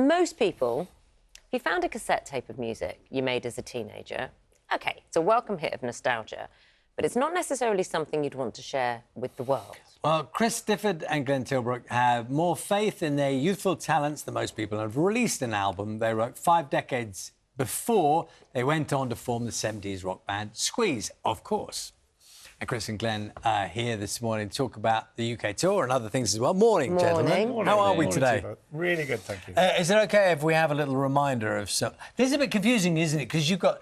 most people, if you found a cassette tape of music you made as a teenager, OK, it's a welcome hit of nostalgia, but it's not necessarily something you'd want to share with the world. Well, Difford and Glenn Tilbrook have more faith in their youthful talents than most people and have released an album they wrote 5 decades before they went on to form the 70s rock band Squeeze, of course. And Chris and Glenn are here this morning to talk about the UK tour and other things as well. Morning, gentlemen. Morning. How are we today? Really good, thank you. Is it OK if we have a little reminder of some... This is a bit confusing, isn't it? Because you've got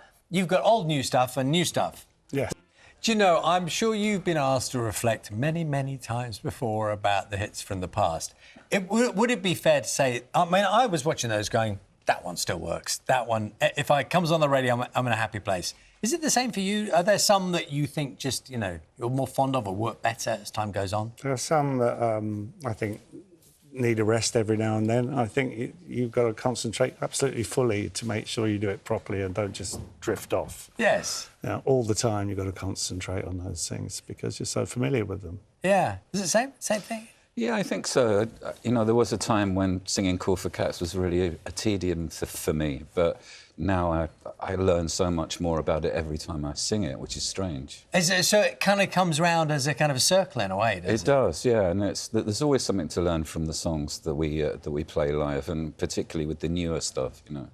old new stuff and new stuff. Yes. Do you know, I'm sure you've been asked to reflect many, many times before about the hits from the past. Would it be fair to say... I mean, I was watching those going, that one still works. That one, if it comes on the radio, I'm in a happy place. Is it the same for you? Are there some that you think just, you know, you're more fond of or work better as time goes on? There are some that I think need a rest every now and then. I think you've got to concentrate absolutely fully to make sure you do it properly and don't just drift off. Yes. You know, all the time you've got to concentrate on those things because you're so familiar with them. Yeah. Is it the same thing? Yeah, I think so. You know, there was a time when singing Call for Cats was really a tedium for me, but now I learn so much more about it every time I sing it, which is strange. So it kind of comes round as a kind of a circle in a way, doesn't it? It does, yeah, and there's always something to learn from the songs that we play live, and particularly with the newer stuff, you know.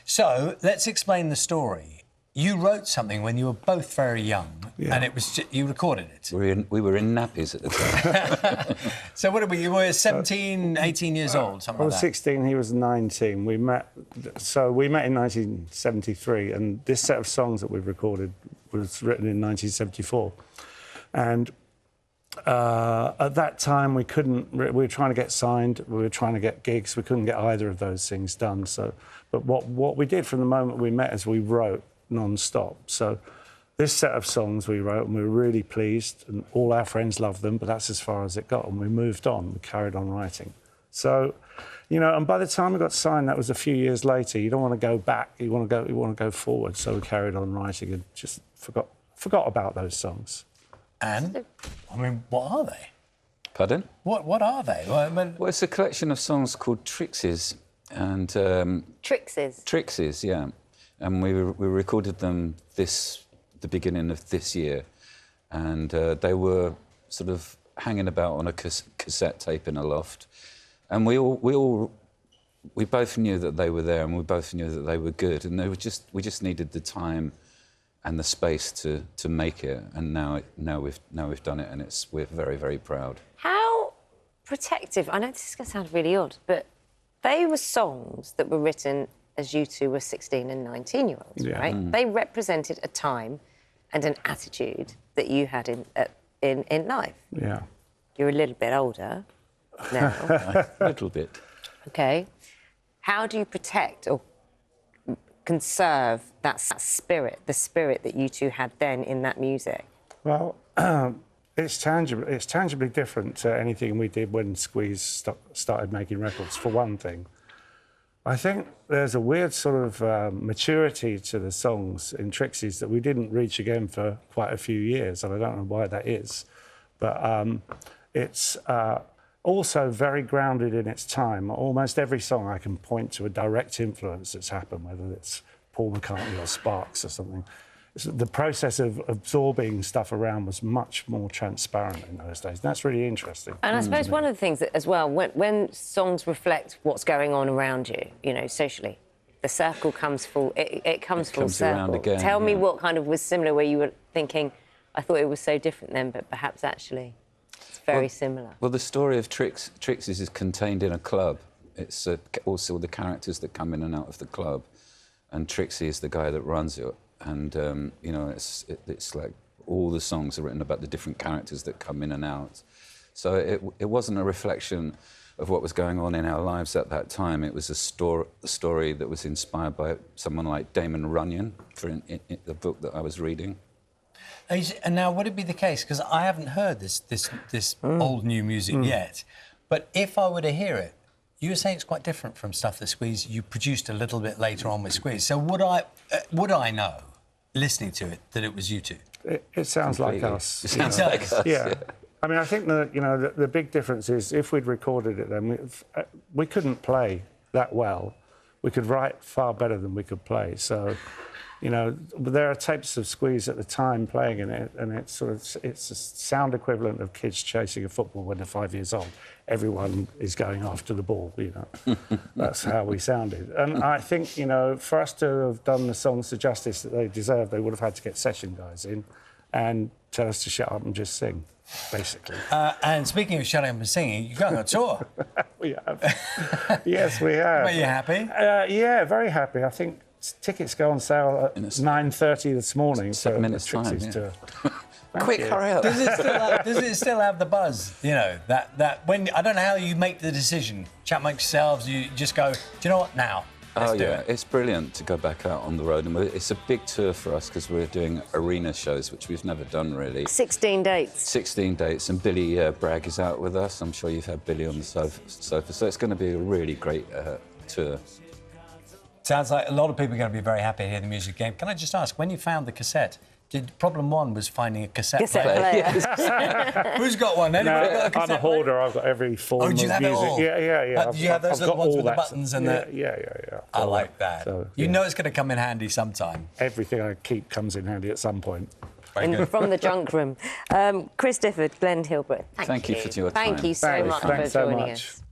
So let's explain the story. You wrote something when you were both very young, and it was you recorded it. We were in nappies at the time. So what you were 17, 18 years old, something like that? I was 16, he was 19. We met in 1973, and this set of songs that we've recorded was written in 1974. And at that time, we were trying to get signed, we were trying to get gigs, we couldn't get either of those things done. But what we did from the moment we met is we wrote non-stop. So this set of songs we wrote, and we were really pleased, and all our friends loved them, but that's as far as it got, and we moved on, we carried on writing. So, you know, and by the time we got signed, that was a few years later. You don't want to go back, you want to go forward. So we carried on writing and just forgot about those songs. And, I mean, what are they? Pardon? What are they? Well, it's a collection of songs called Trixies, and... Trixies? Trixies, yeah. And we recorded them the beginning of this year, and they were sort of hanging about on a cassette tape in a loft, and we both knew that they were there, and we both knew that they were good, and we just needed the time and the space to make it, and now we've done it, and we're very, very proud. How protective? I know this is going to sound really odd, but they were songs that were written as you two were 16 and 19-year-olds, right? Mm. They represented a time and an attitude that you had in life. Yeah. You're a little bit older now. A little bit. OK. How do you protect or conserve that spirit, the spirit that you two had then in that music? Well, it's tangibly different to anything we did when Squeeze started making records, for one thing. I think there's a weird sort of maturity to the songs in Trixies that we didn't reach again for quite a few years, and I don't know why that is. But it's also very grounded in its time. Almost every song I can point to a direct influence that's happened, whether it's Paul McCartney or Sparks or something. The process of absorbing stuff around was much more transparent in those days. That's really interesting. And I suppose one of the things that, as well, when songs reflect what's going on around you, you know, socially, the circle comes full. It comes full circle. Around again, Tell me what kind of was similar, where you were thinking, I thought it was so different then, but perhaps actually it's very similar. Well, the story of Trixies is contained in a club. It's also the characters that come in and out of the club, and Trixie is the guy that runs it. And, you know, it's like all the songs are written about the different characters that come in and out. So it wasn't a reflection of what was going on in our lives at that time. It was a story that was inspired by someone like Damon Runyon for the book that I was reading. And now, would it be the case, because I haven't heard this old new music yet, but if I were to hear it, you were saying it's quite different from stuff that Squeeze you produced a little bit later on with Squeeze. So would I know, listening to it, that it was you two? It sounds Completely. like us. It sounds like us. Yeah. I mean, I think that, you know, the big difference is if we'd recorded it then, we couldn't play that well. We could write far better than we could play. So, you know, there are tapes of Squeeze at the time playing in it, and it's a sound equivalent of kids chasing a football when they're 5 years old. Everyone is going after the ball, you know. That's how we sounded. And I think, you know, for us to have done the songs the justice that they deserve, they would have had to get session guys in and tell us to shut up and just sing, basically. And speaking of shutting up and singing, you're going on tour. We have. Yes, we have. Are you happy? Yeah, very happy. I think tickets go on sale at 9:30 this morning. 7 minutes time, yeah. Tour. Quick, hurry up. Does it still have the buzz? You know, that when I don't know how you make the decision. Chat amongst yourselves, you just go, do you know what, now? Let's do it. It's brilliant to go back out on the road. And it's a big tour for us because we're doing arena shows, which we've never done, really. 16 dates. 16 dates, and Billy Bragg is out with us. I'm sure you've had Billy on the sofa. So it's going to be a really great tour. Sounds like a lot of people are going to be very happy to hear the music again. Can I just ask, when you found the cassette, problem one was finding a cassette player? Who's got one? Anybody got a cassette I'm a hoarder. I've got every form of music. Have it all? Yeah. Do you have those little ones with the buttons and the... Yeah. I like that. So, you know it's going to come in handy sometime. Everything I keep comes in handy at some point. From the junk room. Chris Difford, Glenn Tilbrook, thank you for your time. Thank you so much for joining us.